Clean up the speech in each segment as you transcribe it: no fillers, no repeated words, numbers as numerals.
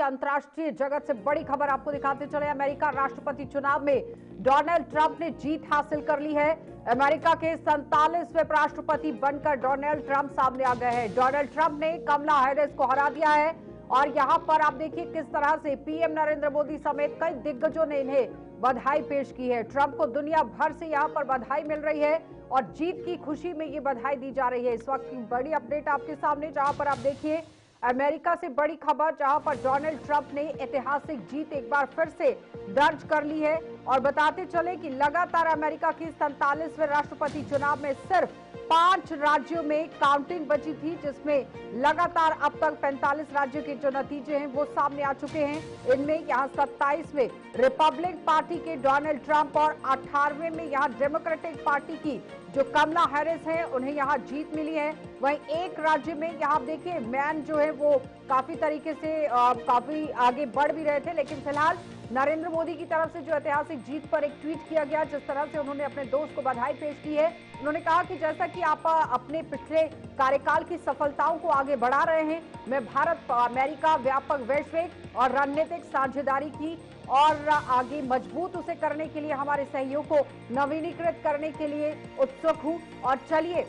अंतर्राष्ट्रीय जगत से बड़ी खबर आपको दिखाते चले। अमेरिका राष्ट्रपति चुनाव में डोनाल्ड ट्रंप ने जीत हासिल कर ली है। अमेरिका के 47वें राष्ट्रपति बनकर डोनाल्ड ट्रंप सामने आ गए हैं। डोनाल्ड ट्रंप ने कमला हैरिस को हरा दिया है और यहां पर आप देखिए किस तरह से पीएम नरेंद्र मोदी समेत कई दिग्गजों ने इन्हें बधाई पेश की है। ट्रंप को दुनिया भर से यहां पर बधाई मिल रही है और जीत की खुशी में ये बधाई दी जा रही है। इस वक्त की बड़ी अपडेट आपके सामने, जहां पर आप देखिए अमेरिका से बड़ी खबर, जहां पर डोनाल्ड ट्रंप ने ऐतिहासिक जीत एक बार फिर से दर्ज कर ली है। और बताते चले कि लगातार अमेरिका की 47वें राष्ट्रपति चुनाव में सिर्फ 5 राज्यों में काउंटिंग बची थी, जिसमें लगातार अब तक 45 राज्यों के जो नतीजे हैं वो सामने आ चुके हैं। इनमें यहाँ 27वें रिपब्लिक पार्टी के डोनाल्ड ट्रंप और 18वें में यहाँ डेमोक्रेटिक पार्टी की जो कमला हैरिस है उन्हें यहाँ जीत मिली है। वहीं एक राज्य में यहाँ देखिए मैन जो है वो काफी तरीके से काफी आगे बढ़ भी रहे थे, लेकिन फिलहाल नरेंद्र मोदी की तरफ से जो ऐतिहासिक जीत पर एक ट्वीट किया गया, जिस तरह से उन्होंने अपने दोस्त को बधाई पेश की है। उन्होंने कहा कि जैसा कि आप अपने पिछले कार्यकाल की सफलताओं को आगे बढ़ा रहे हैं, मैं भारत अमेरिका व्यापक वैश्विक और रणनीतिक साझेदारी की और आगे मजबूत उसे करने के लिए हमारे सहयोग को नवीनीकृत करने के लिए उत्सुक हूं और चलिए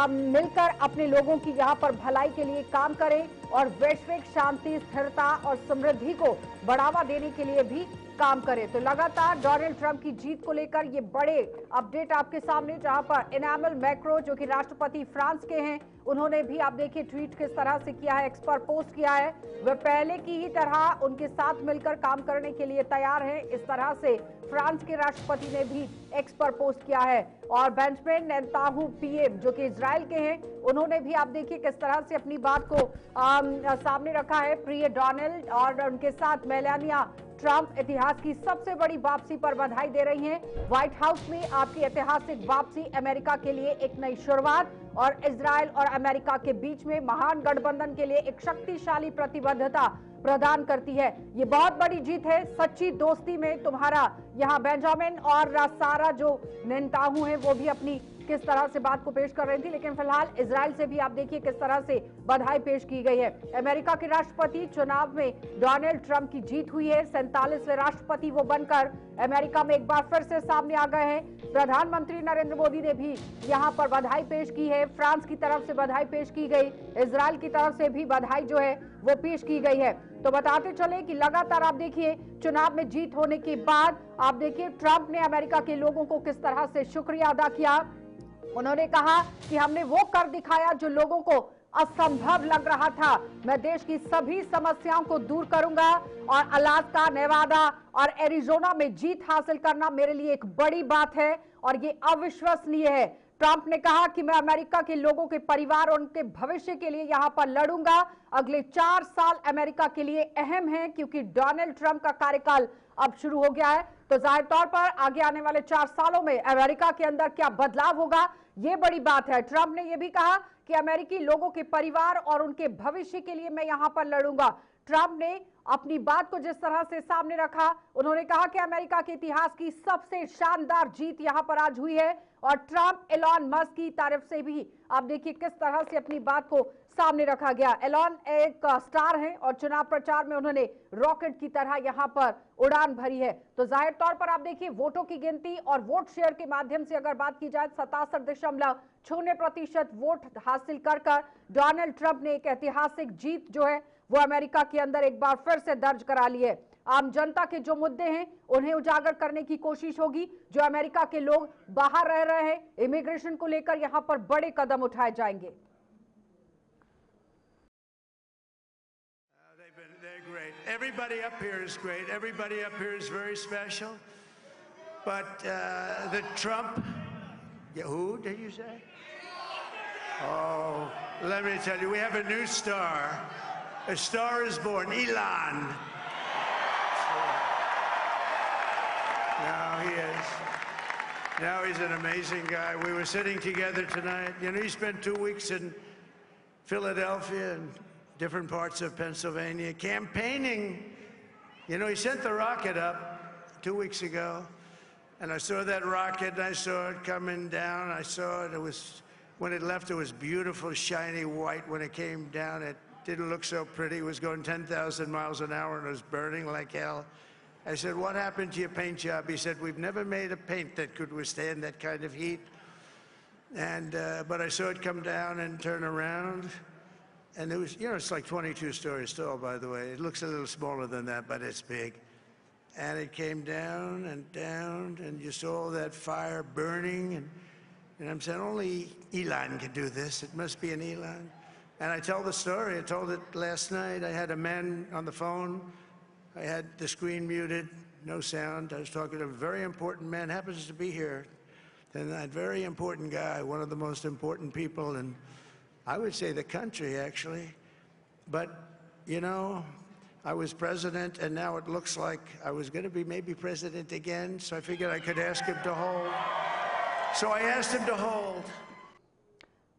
मिलकर अपने लोगों की यहाँ पर भलाई के लिए काम करें और वैश्विक शांति, स्थिरता और समृद्धि को बढ़ावा देने के लिए भी काम करें। तो लगातार डोनाल्ड ट्रंप की जीत को लेकर ये बड़े अपडेट आपके सामने, जहां पर इमैनुअल मैक्रों जो कि राष्ट्रपति फ्रांस के हैं, उन्होंने भी आप देखिए ट्वीट किस तरह से किया है, एक्स पर पोस्ट किया है। वे पहले की ही तरह उनके साथ मिलकर काम करने के लिए तैयार हैं, इस तरह से फ्रांस के राष्ट्रपति ने भी एक्स पर पोस्ट किया है। और बेंजामिन नेतन्याहू पीएम जो कि इजराइल के हैं, उन्होंने भी आप देखिए किस तरह से अपनी बात को सामने रखा है। प्रिय डोनाल्ड और उनके साथ मेलानिया ट्रंप इतिहास की सबसे बड़ी वापसी पर बधाई दे रही हैं। व्हाइट हाउस में आपकी ऐतिहासिक वापसी अमेरिका के लिए एक नई शुरुआत और इजराइल और अमेरिका के बीच में महान गठबंधन के लिए एक शक्तिशाली प्रतिबद्धता प्रदान करती है। ये बहुत बड़ी जीत है। सच्ची दोस्ती में तुम्हारा यहाँ बेंजामिन और सारा जो नेतन्याहू हैं वो भी अपनी किस तरह से बात को पेश कर रही थी, लेकिन फिलहाल इजराइल से भी आप देखिए किस तरह से बधाई पेश की गई है। अमेरिका के राष्ट्रपति चुनाव में डोनाल्ड ट्रंप की जीत हुई है। 47वें राष्ट्रपति वो बनकर अमेरिका में एक बार फिर से सामने आ गए हैं। प्रधानमंत्री नरेंद्र मोदी ने भी यहाँ पर बधाई पेश की है। फ्रांस की तरफ से बधाई पेश की गई, इजराइल की तरफ से भी बधाई जो है वो पेश की गई है। तो बताते चले कि लगातार आप देखिए चुनाव में जीत होने के बाद आप देखिए ट्रंप ने अमेरिका के लोगों को किस तरह से शुक्रिया अदा किया। उन्होंने कहा कि हमने वो कर दिखाया जो लोगों को असंभव लग रहा था। मैं देश की सभी समस्याओं को दूर करूंगा और अलास्का, नेवादा और एरिजोना में जीत हासिल करना मेरे लिए एक बड़ी बात है और ये अविश्वसनीय है। ट्रंप ने कहा कि मैं अमेरिका के लोगों के परिवार और उनके भविष्य के लिए यहां पर लड़ूंगा। अगले 4 साल अमेरिका के लिए अहम हैं क्योंकि डोनाल्ड ट्रंप का कार्यकाल अब शुरू हो गया है। तो जाहिर तौर पर आगे आने वाले 4 सालों में अमेरिका के अंदर क्या बदलाव होगा, ये बड़ी बात है। ट्रंप ने यह भी कहा कि अमेरिकी लोगों के परिवार और उनके भविष्य के लिए मैं यहां पर लड़ूंगा। ट्रंप ने अपनी बात को जिस तरह से सामने रखा, उन्होंने कहा कि अमेरिका के इतिहास की सबसे शानदार जीत यहां पर आज हुई है और ट्रंप एलॉन मस्क की तरफ से भी आप देखिए किस तरह से अपनी बात को सामने रखा गया। एलॉन एक स्टार हैं और चुनाव प्रचार में उन्होंने रॉकेट की तरह यहां पर उड़ान भरी है। तो जाहिर तौर पर आप देखिए वोटों की गिनती और वोट शेयर के माध्यम से अगर बात की जाए 67.0% वोट हासिल कर डोनाल्ड ट्रंप ने एक ऐतिहासिक जीत जो है वो अमेरिका के अंदर एक बार फिर से दर्ज करा ली है। आम जनता के जो मुद्दे हैं उन्हें उजागर करने की कोशिश होगी। जो अमेरिका के लोग बाहर रह रहे हैं, इमिग्रेशन को लेकर यहां पर बड़े कदम उठाए जाएंगे। They're great. Everybody up here is great. Everybody up here is very special. But the Trump, who did you say? Oh, let me tell you, we have a new star. A star is born, Elon. Now he is. Now he's an amazing guy. We were sitting together tonight. You know, he spent 2 weeks in Philadelphia and different parts of Pennsylvania campaigning. You know, he sent the rocket up 2 weeks ago, and I saw that rocket, and I saw it coming down. I saw it. It was, when it left, it was beautiful, shiny white. When it came down, it didn't look so pretty. It was going 10,000 miles an hour and it was burning like hell. I said, what happened to your paint job? He said, we've never made a paint that could withstand that kind of heat. And, but I saw it come down and turn around. And it was, you know, it's like 22 stories tall, by the way. It looks a little smaller than that, but it's big. And it came down, and you saw all that fire burning. And I'm saying, only Elon can do this. It must be an Elon. And I tell the story. I told it last night. I had a man on the phone. I had the screen muted, no sound. I was talking to a very important man, happens to be here. And that very important guy, one of the most important people in, I would say, the country, actually. But, you know, I was president, and now it looks like I was going to be maybe president again, so I figured I could ask him to hold. So I asked him to hold.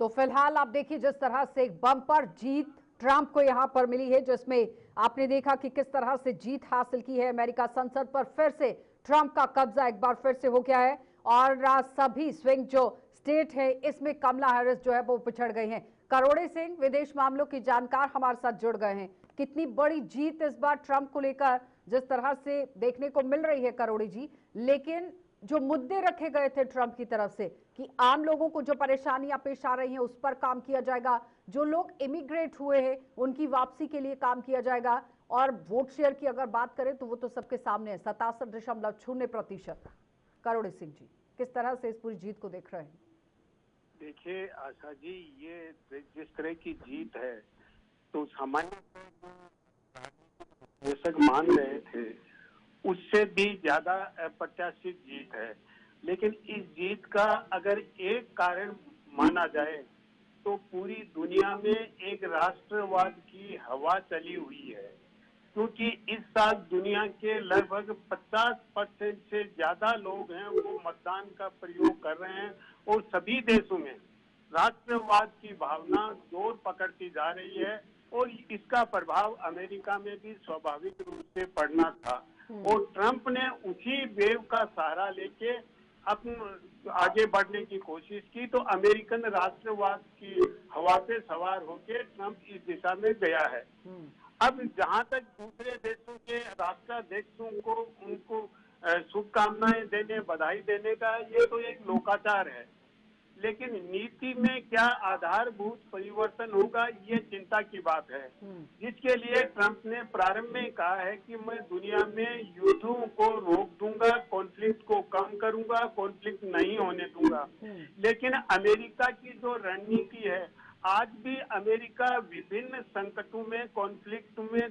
तो फिलहाल आप देखिए जिस तरह से एक bumper जीत Trump को यहां पर मिली है, जिसमें आपने देखा कि किस तरह से जीत हासिल की है। अमेरिका संसद पर फिर से ट्रंप का कब्जा एक बार फिर से हो गया है और सभी स्विंग जो स्टेट है इसमें कमला हैरिस जो है वो पिछड़ गई हैं। करोड़े सिंह विदेश मामलों की जानकार हमारे साथ जुड़ गए हैं। कितनी बड़ी जीत इस बार ट्रंप को लेकर जिस तरह से देखने को मिल रही है करोड़ी जी, लेकिन जो मुद्दे रखे गए थे ट्रंप की तरफ से कि आम लोगों को जो परेशानियां पेश आ रही हैं उस पर काम किया जाएगा, जो लोग इमिग्रेट हुए हैं उनकी वापसी के लिए काम किया जाएगा, और वोट शेयर की अगर बात करें तो वो तो सबके सामने है, 67.0%। करोड़ी सिंह जी, किस तरह से इस पूरी जीत को देख रहे हैं? देखिए आशा जी, ये जिस तरह की जीत है तो सामान्य दर्शक मान रहे थे उससे भी ज्यादा अप्रत्याशित जीत है। लेकिन इस जीत का अगर एक कारण माना जाए तो पूरी दुनिया में एक राष्ट्रवाद की हवा चली हुई है, क्योंकि इस साल दुनिया के लगभग 50% से ज्यादा लोग हैं वो मतदान का प्रयोग कर रहे हैं और सभी देशों में राष्ट्रवाद की भावना जोर पकड़ती जा रही है और इसका प्रभाव अमेरिका में भी स्वाभाविक रूप से पड़ना था। और ट्रंप ने उसी वेव का सहारा लेके अपने आगे बढ़ने की कोशिश की, तो अमेरिकन राष्ट्रवाद की हवा पे सवार होके ट्रंप इस दिशा में गया है। अब जहां तक दूसरे देशों के राष्ट्राध्यक्षों को उनको शुभकामनाएं देने, बधाई देने का, ये तो एक लोकाचार है, लेकिन नीति में क्या आधारभूत परिवर्तन होगा ये चिंता की बात है, जिसके लिए ट्रंप ने प्रारंभ में कहा है कि मैं दुनिया में युद्धों को रोक दूंगा, कॉन्फ्लिक्ट को कम करूंगा, कॉन्फ्लिक्ट नहीं होने दूंगा। लेकिन अमेरिका की जो रणनीति है, आज भी अमेरिका विभिन्न संकटों में, कॉन्फ्लिक्ट में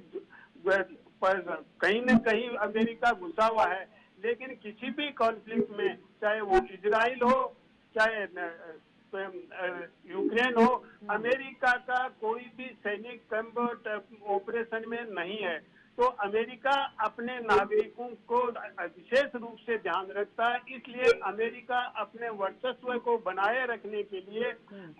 कहीं न कहीं अमेरिका घुसा हुआ है, लेकिन किसी भी कॉन्फ्लिक्ट में, चाहे वो इजराइल हो चाहे यूक्रेन हो, अमेरिका का कोई भी सैनिक कम्बैट ऑपरेशन में नहीं है। तो अमेरिका अपने नागरिकों को विशेष रूप से ध्यान रखता है, इसलिए अमेरिका अपने वर्चस्व को बनाए रखने के लिए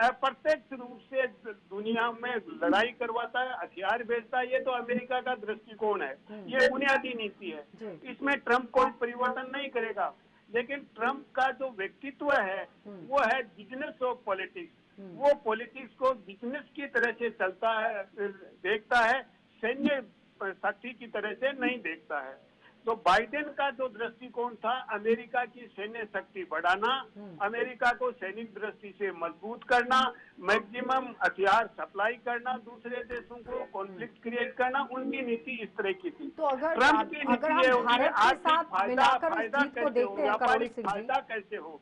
अप्रत्यक्ष रूप से दुनिया में लड़ाई करवाता है, हथियार भेजता है। ये तो अमेरिका का दृष्टिकोण है, ये बुनियादी नीति है, इसमें ट्रंप कोई परिवर्तन नहीं करेगा। लेकिन ट्रंप का जो व्यक्तित्व है वो है बिजनेस ऑफ पॉलिटिक्स, वो पॉलिटिक्स को बिजनेस की तरह से चलता है, देखता है, सैन्य शक्ति की तरह से नहीं देखता है। तो बाइडेन का जो दृष्टिकोण था अमेरिका की सैन्य शक्ति बढ़ाना, अमेरिका को सैनिक दृष्टि से मजबूत करना, मैक्सिमम हथियार सप्लाई करना, दूसरे देशों को कॉन्फ्लिक्ट क्रिएट करना, उनकी नीति इस तरह की थी। तो अगर ट्रंप की नीति ये होगी आर्थिक फायदा कैसे हो,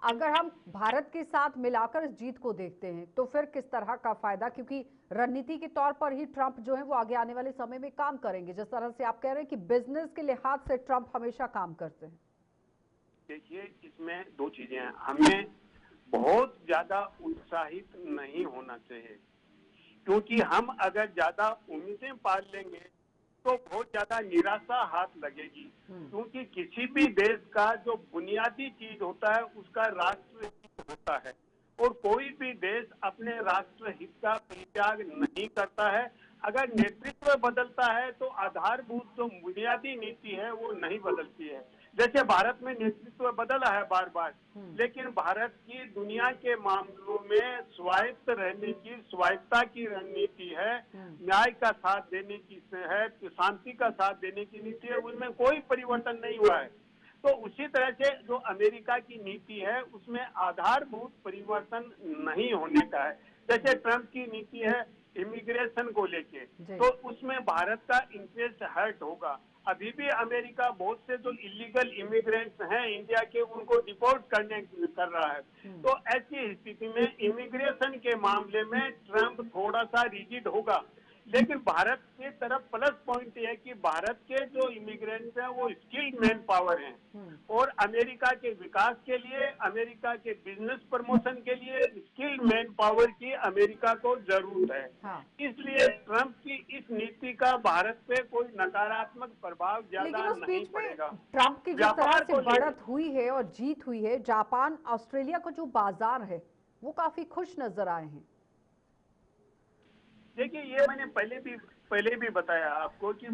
अगर हम भारत के साथ मिलाकर इस जीत को देखते हैं तो फिर किस तरह का फायदा, क्योंकि रणनीति के तौर पर ही ट्रंप जो है वो आगे आने वाले समय में काम करेंगे, जिस तरह से आप कह रहे हैं कि बिजनेस के लिहाज से ट्रंप हमेशा काम करते हैं। देखिए इसमें दो चीजें हैं, हमें बहुत ज्यादा उत्साहित नहीं होना चाहिए, क्योंकि हम अगर ज्यादा उम्मीदें पाल लेंगे तो बहुत ज्यादा निराशा हाथ लगेगी, क्योंकि किसी भी देश का जो बुनियादी चीज होता है उसका राष्ट्र हित होता है, और कोई भी देश अपने राष्ट्र हित का परित्याग नहीं करता है। अगर नेतृत्व बदलता है तो आधारभूत जो बुनियादी नीति है वो नहीं बदलती है। जैसे भारत में नेतृत्व बदला है बार बार, लेकिन भारत की दुनिया के मामलों में स्वायत्त रहने की, स्वायत्तता की रणनीति है, न्याय का साथ देने की है, शांति का साथ देने की नीति है, उसमें कोई परिवर्तन नहीं हुआ है। तो उसी तरह से जो अमेरिका की नीति है उसमें आधारभूत परिवर्तन नहीं होने का है। जैसे ट्रंप की नीति है इमिग्रेशन को लेके, तो उसमें भारत का इंटरेस्ट हर्ट होगा। अभी भी अमेरिका बहुत से जो इलीगल इमिग्रेंट्स हैं इंडिया के, उनको डिपोर्ट कर रहा है। तो ऐसी स्थिति में इमिग्रेशन के मामले में ट्रंप थोड़ा सा रिजिड होगा, लेकिन भारत की तरफ प्लस पॉइंट है कि भारत के जो इमिग्रेंट्स हैं वो स्किल्ड मैन पावर हैं और अमेरिका के विकास के लिए, अमेरिका के बिजनेस प्रमोशन के लिए स्किल्ड मैन पावर की अमेरिका को जरूरत है। हाँ। इसलिए ट्रंप की इस नीति का भारत पे कोई नकारात्मक प्रभाव ज्यादा नहीं पड़ेगा। ट्रंप की जिस तरह से को बढ़त हुई है और जीत हुई है, जापान, ऑस्ट्रेलिया का जो बाजार है वो काफी खुश नजर आए हैं। देखिए, ये मैंने पहले भी बताया आपको कि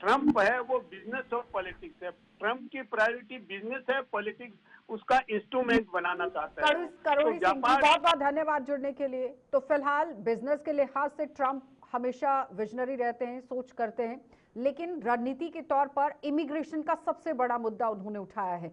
ट्रंप है वो बिजनेस और पॉलिटिक्स है। ट्रंप की प्रायोरिटी बिजनेस है, पॉलिटिक्स उसका इंस्ट्रूमेंट बनाना चाहता है। करोड़ी सिंह जी, बहुत बहुत धन्यवाद जुड़ने के लिए। तो फिलहाल बिजनेस के लिहाज से ट्रंप हमेशा विजनरी रहते हैं, सोच करते हैं, लेकिन रणनीति के तौर पर इमिग्रेशन का सबसे बड़ा मुद्दा उन्होंने उठाया है।